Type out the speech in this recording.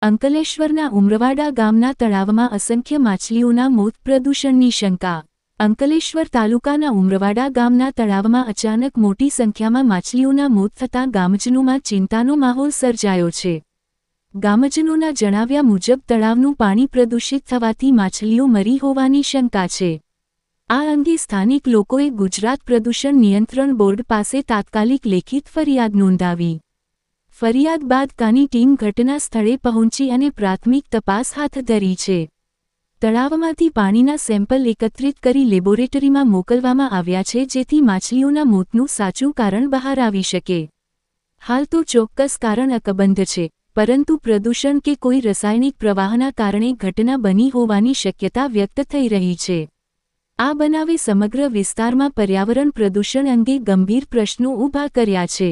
અંકલેશ્વરના ઉમરવાડા ગામના તળાવમાં અસંખ્ય માછલીઓના મોત. પ્રદૂષણની શંકા. અંકલેશ્વર તાલુકાના ઉમરવાડા ગામના તળાવમાં અચાનક મોટી સંખ્યામાં માછલીઓના મોત થતાં ગામજનોમાં ચિંતાનો માહોલ સર્જાયો છે. ગામજનોના જણાવ્યા મુજબ તળાવનું પાણી પ્રદૂષિત થવાથી માછલીઓ મરી હોવાની શંકા છે. આ અંગે સ્થાનિક લોકોએ ગુજરાત પ્રદૂષણ નિયંત્રણ બોર્ડ પાસે તાત્કાલિક લેખિત ફરિયાદ નોંધાવી. ફરિયાદ બાદ કાની ટીમ ઘટના સ્થળે પહોંચી અને પ્રાથમિક તપાસ હાથ ધરી છે. તળાવમાંથી પાણીના સેમ્પલ એકત્રિત કરી લેબોરેટરીમાં મોકલવામાં આવ્યા છે, જેથી માછલીઓના મોતનું સાચું કારણ બહાર આવી શકે. હાલ તો ચોક્કસ કારણ અકબંધ છે, પરંતુ પ્રદૂષણ કે કોઈ રાસાયણિક પ્રવાહના કારણે ઘટના બની હોવાની શક્યતા વ્યક્ત થઈ રહી છે. આ બનાવે સમગ્ર વિસ્તારમાં પર્યાવરણ પ્રદૂષણ અંગે ગંભીર પ્રશ્નો ઊભા કર્યા છે.